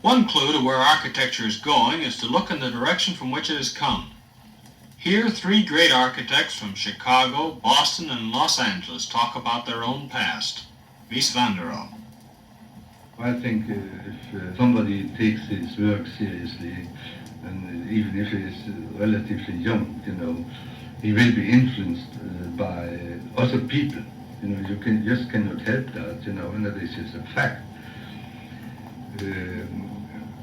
One clue to where architecture is going is to look in the direction from which it has come. Here, three great architects from Chicago, Boston, and Los Angeles talk about their own past. Mies. I think if somebody takes his work seriously, and even if he is relatively young, he will be influenced by other people. You just cannot help that, and that is just a fact.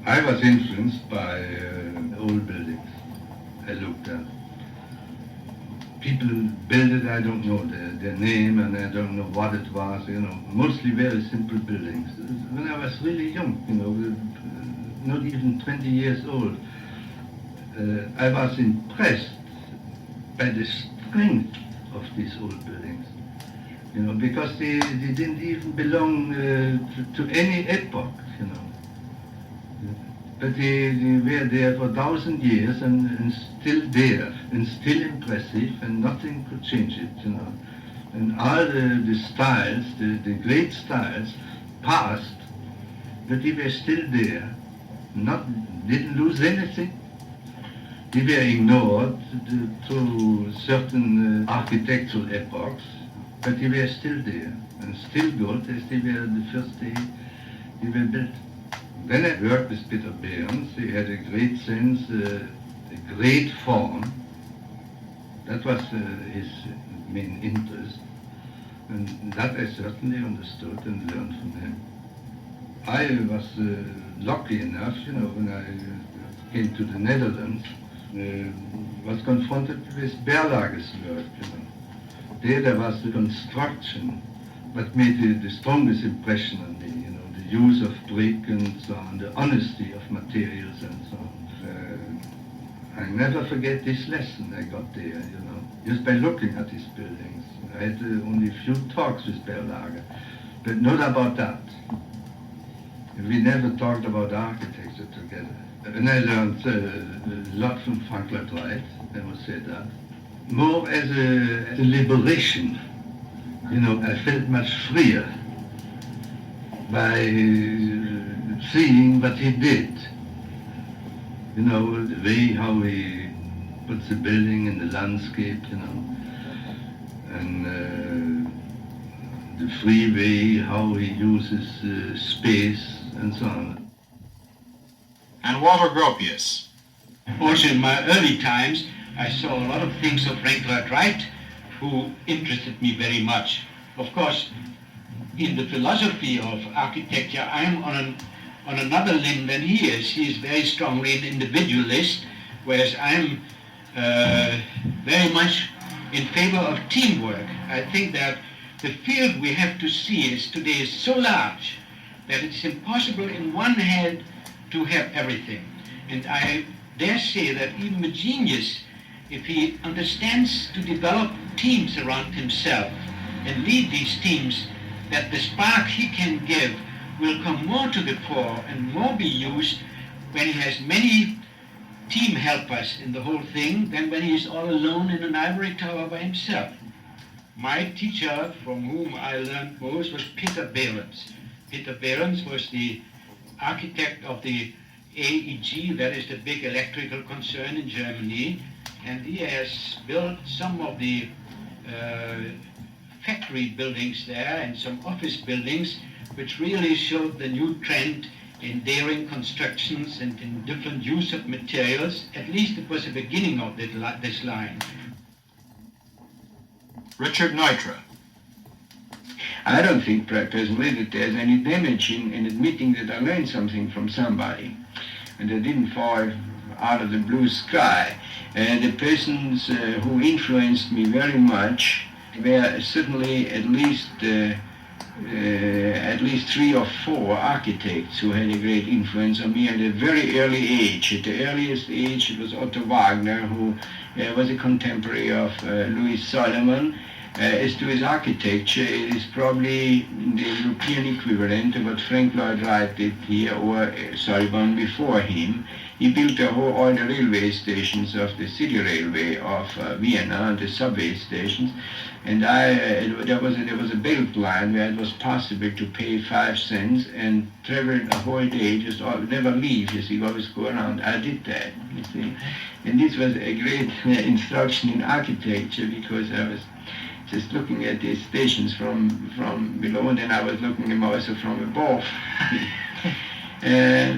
I was influenced by old buildings I looked at. People built it, I don't know their name, and I don't know what it was, mostly very simple buildings. When I was really young, not even 20 years old, I was impressed by the strength of these old buildings, because they didn't even belong to any epoch, But they were there for 1,000 years and still there and still impressive, and nothing could change it, And all the styles, the great styles, passed, but they were still there, didn't lose anything. They were ignored through certain architectural epochs, but they were still there and still good as they were the first day they were built. Then I worked with Peter Behrens. He had a great sense, a great form. That was his main interest. And that I certainly understood and learned from him. I was lucky enough, when I came to the Netherlands, was confronted with Berlage's work, There was the construction, what made the strongest impression on me, the use of brick and so on, the honesty of materials and so on. I never forget this lesson I got there, just by looking at these buildings. I had only a few talks with Berlage, but not about that. We never talked about architecture together. And I learned a lot from Frank Lloyd Wright, I must say that. More as a liberation, I felt much freer by seeing what he did. The way how he puts the building in the landscape, and the free way how he uses space and so on. And Walter Gropius. Also in my early times, I saw a lot of things of Frank Lloyd Wright who interested me very much. Of course, in the philosophy of architecture, I am on another limb than he is. He is very strongly an individualist, whereas I am very much in favor of teamwork. I think that the field we have to see today is so large that it's impossible in one head to have everything. And I dare say that even a genius, if he understands to develop teams around himself and lead these teams, that the spark he can give will come more to the fore and more be used when he has many team helpers in the whole thing than when he is all alone in an ivory tower by himself. My teacher, from whom I learned most, was Peter Behrens. Peter Behrens was the architect of the AEG, that is the big electrical concern in Germany, and he has built some of the factory buildings there and some office buildings which really showed the new trend in daring constructions and in different use of materials. At least it was the beginning of this line. Richard Neutra. I don't think personally that there's any damage in admitting that I learned something from somebody and that didn't fall out of the blue sky. The persons who influenced me very much were certainly at least 3 or 4 architects who had a great influence on me at a very early age. At the earliest age, it was Otto Wagner, who was a contemporary of Louis Solomon. As to his architecture, it is probably the European equivalent of what Frank Lloyd Wright did here, or Sullivan before him. He built all the railway stations of the city railway of Vienna, the subway stations, and there was a belt line where it was possible to pay 5 cents and travel a whole day, just never leave. You see, always go around. I did that, you see, and this was a great instruction in architecture, because I was just looking at these stations from below, and then I was looking at them also from above. It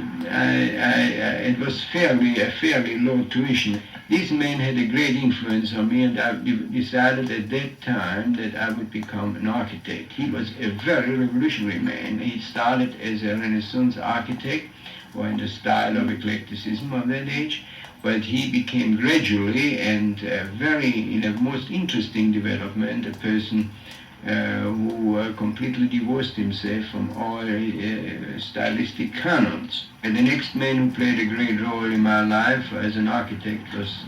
was a fairly low tuition. This man had a great influence on me, and I decided at that time that I would become an architect. He was a very revolutionary man. He started as a Renaissance architect, or in the style of eclecticism of that age, but he became gradually and in a most interesting development, a person who completely divorced himself from all stylistic canons. And the next man who played a great role in my life as an architect was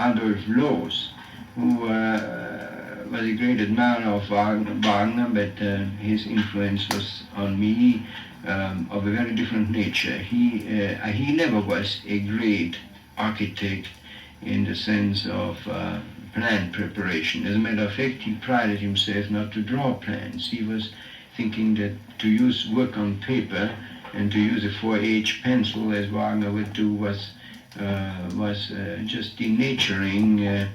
Adolf Loos, who was a great admirer of Wagner, but his influence was on me of a very different nature. He never was a great architect in the sense of plan preparation. As a matter of fact, he prided himself not to draw plans. He was thinking that to use work on paper and to use a 4H pencil, as Wagner would do, was just denaturing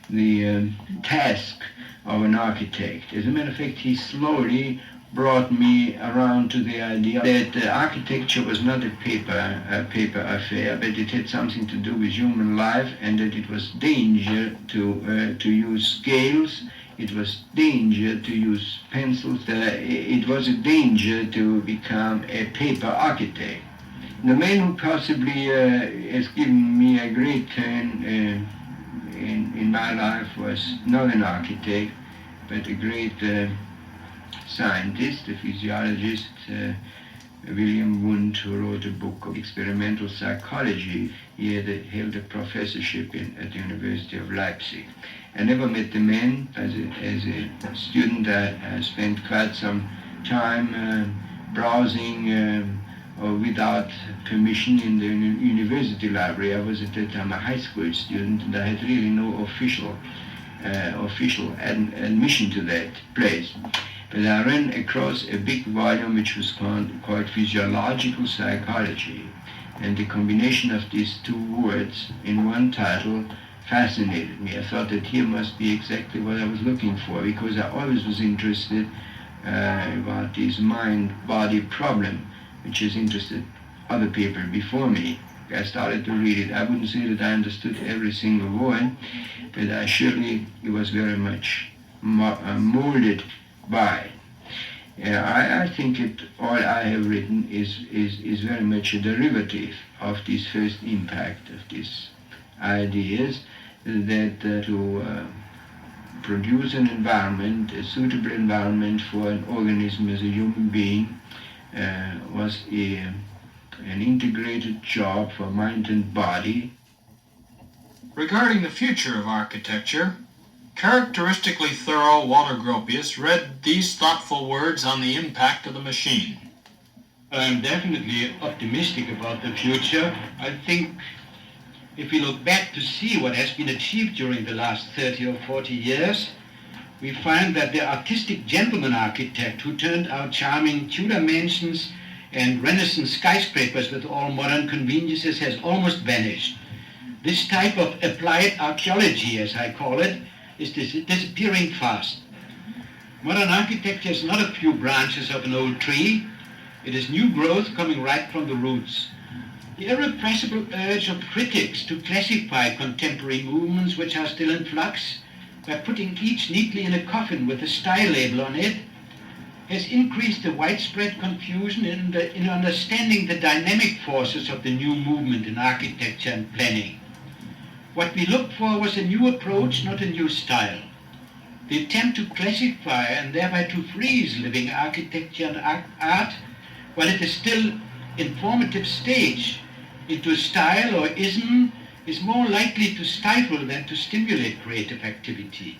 the task of an architect. As a matter of fact, he slowly brought me around to the idea that architecture was not a paper affair, but it had something to do with human life, and that it was danger to use scales, it was danger to use pencils, it was a danger to become a paper architect. The man who possibly has given me a great turn in my life was not an architect, but a great scientist, a physiologist, William Wundt, who wrote a book of experimental psychology. He held a professorship at the University of Leipzig. I never met the man. As a student, I spent quite some time browsing without permission in the university library. I was at that time a high school student, and I had really no official admission to that place. But I ran across a big volume which was called Physiological Psychology, and the combination of these two words in one title fascinated me. I thought that here must be exactly what I was looking for, because I always was interested about this mind-body problem, which has interested other people before me. I started to read it. I wouldn't say that I understood every single word, but I surely was very much molded by. I think all I have written is very much a derivative of this first impact of these ideas, that to produce an environment, a suitable environment for an organism as a human being, was an integrated job for mind and body. Regarding the future of architecture, characteristically thorough Walter Gropius read these thoughtful words on the impact of the machine. I'm definitely optimistic about the future. I think if we look back to see what has been achieved during the last 30 or 40 years, we find that the artistic gentleman architect who turned out charming Tudor mansions and Renaissance skyscrapers with all modern conveniences has almost vanished. This type of applied archaeology, as I call it, is disappearing fast. Modern architecture is not a few branches of an old tree. It is new growth coming right from the roots. The irrepressible urge of critics to classify contemporary movements which are still in flux by putting each neatly in a coffin with a style label on it has increased the widespread confusion in understanding the dynamic forces of the new movement in architecture and planning. What we looked for was a new approach, not a new style. The attempt to classify and thereby to freeze living architecture and art while it is still in formative stage into style or ism is more likely to stifle than to stimulate creative activity.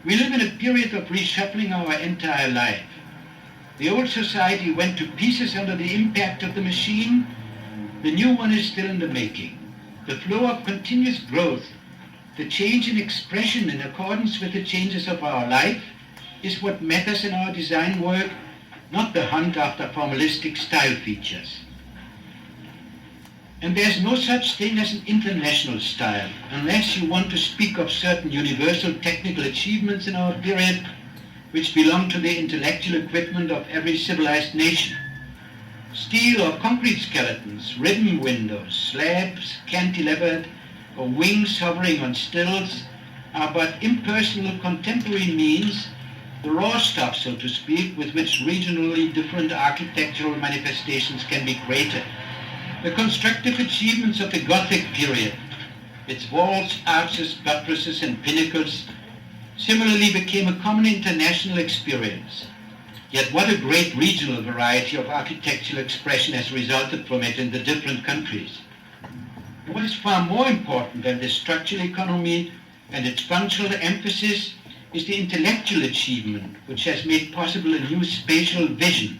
We live in a period of reshuffling our entire life. The old society went to pieces under the impact of the machine. The new one is still in the making. The flow of continuous growth, the change in expression in accordance with the changes of our life, is what matters in our design work, not the hunt after formalistic style features. And there's no such thing as an international style, unless you want to speak of certain universal technical achievements in our period, which belong to the intellectual equipment of every civilized nation. Steel or concrete skeletons, ribbon windows, slabs cantilevered, or wings hovering on stilts are but impersonal contemporary means, the raw stuff, so to speak, with which regionally different architectural manifestations can be created. The constructive achievements of the Gothic period, its walls, arches, buttresses, and pinnacles, similarly became a common international experience. Yet what a great regional variety of architectural expression has resulted from it in the different countries. What is far more important than the structural economy and its functional emphasis is the intellectual achievement which has made possible a new spatial vision.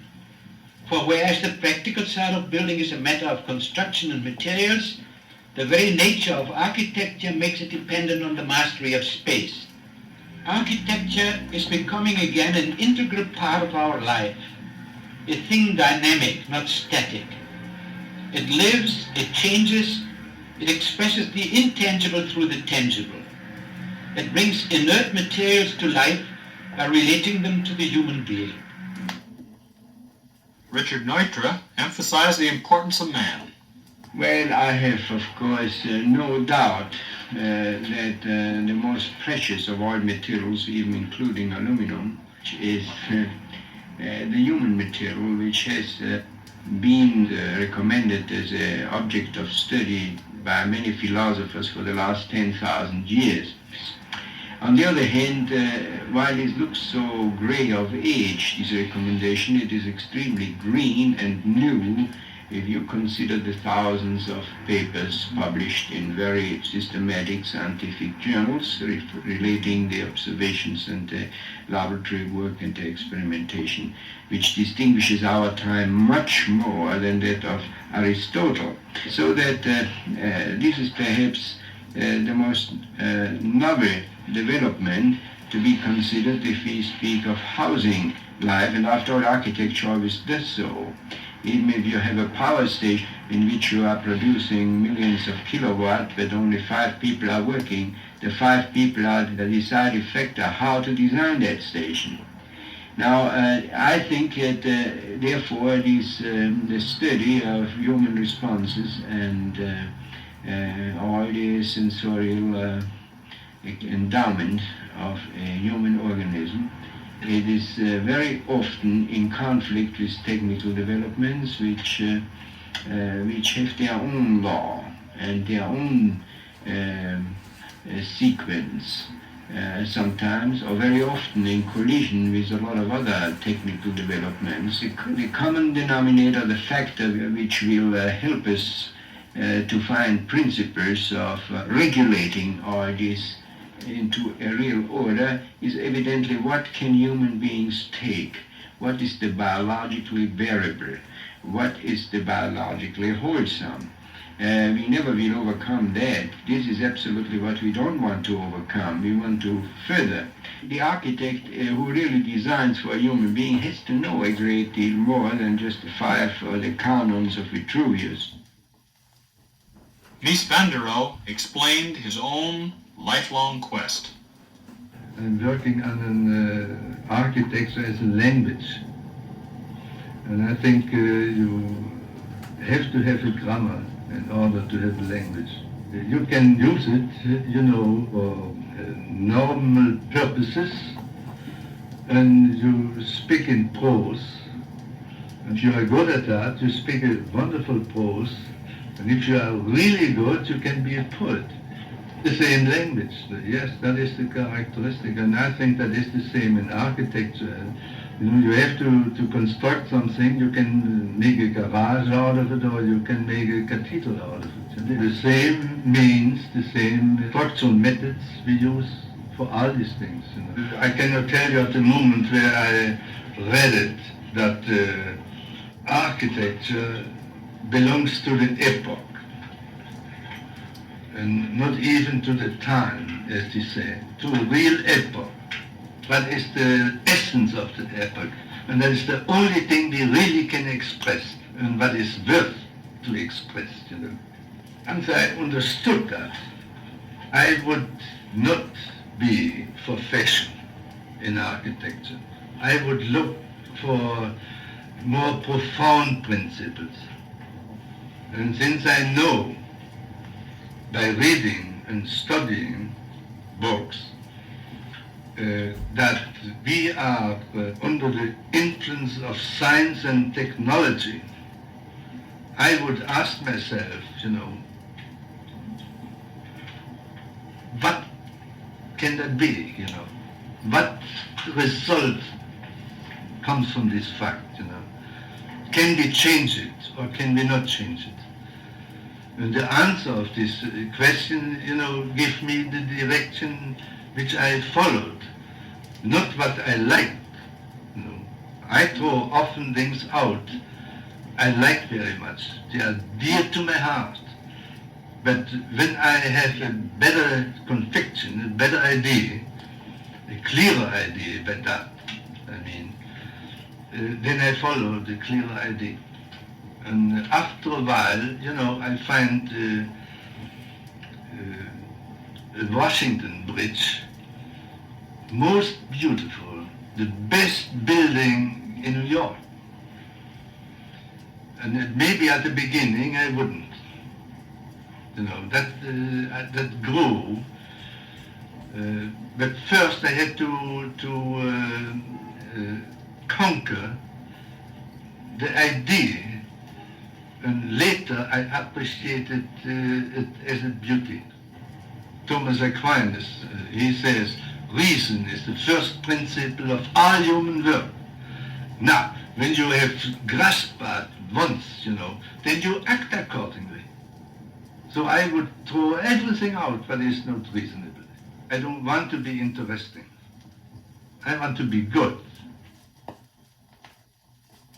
For whereas the practical side of building is a matter of construction and materials, the very nature of architecture makes it dependent on the mastery of space. Architecture is becoming again an integral part of our life, a thing dynamic, not static. It lives, it changes, it expresses the intangible through the tangible. It brings inert materials to life by relating them to the human being. Richard Neutra emphasized the importance of man. Well, I have, of course, no doubt that the most precious of all materials, even including aluminum, is the human material, which has been recommended as an object of study by many philosophers for the last 10,000 years. On the other hand, while it looks so gray of age, this recommendation, it is extremely green and new if you consider the thousands of papers published in very systematic scientific journals relating the observations and the laboratory work and the experimentation, which distinguishes our time much more than that of Aristotle. So that this is perhaps the most novel development to be considered if we speak of housing life, and after all, architecture always does so. Even if you have a power station in which you are producing millions of kilowatts, but only 5 people are working, the 5 people are the deciding factor how to design that station. Now, I think that therefore the study of human responses and all the sensorial endowment of a human organism, it is very often in conflict with technical developments which have their own law and their own sequence, sometimes or very often in collision with a lot of other technical developments. The common denominator, the factor which will help us to find principles of regulating all this into a real order is evidently what can human beings take? What is the biologically bearable? What is the biologically wholesome? We never will overcome that. This is absolutely what we don't want to overcome. We want to further. The architect who really designs for a human being has to know a great deal more than just the 5 or the canons of Vitruvius. Mies van der Rohe explained his own lifelong quest. I'm working on an architecture as a language. And I think you have to have a grammar in order to have a language. You can use it, for normal purposes, and you speak in prose. If you are good at that, you speak a wonderful prose, and if you are really good, you can be a poet. The same language, yes, that is the characteristic, and I think that is the same in architecture. You have to construct something. You can make a garage out of it, or you can make a cathedral out of it. The same means, the same construction methods we use for all these things. I cannot tell you at the moment where I read it that architecture belongs to the epoch, and not even to the time, as they say, to a real epoch. What is the essence of the epoch? And that is the only thing we really can express, and what is worth to express, you know. Once I understood that, I would not be for fashion in architecture. I would look for more profound principles. And since I know by reading and studying books that we are under the influence of science and technology, I would ask myself, you know, what can that be, you know? What result comes from this fact, you know? Can we change it or can we not change it? And the answer of this question, you know, gave me the direction which I followed, not what I liked. You know. I throw often things out I like very much. They are dear to my heart. But when I have a better conviction, a better idea, a clearer idea by that, I mean, then I follow the clearer idea. And after a while, you know, I find the Washington Bridge most beautiful, the best building in New York. And maybe at the beginning I wouldn't. You know, that grew. But first I had to conquer the idea, and later I appreciated it as a beauty. Thomas Aquinas, he says, reason is the first principle of all human work. Now, when you have grasped that once, you know, then you act accordingly. So I would throw everything out what is not reasonable. I don't want to be interesting. I want to be good.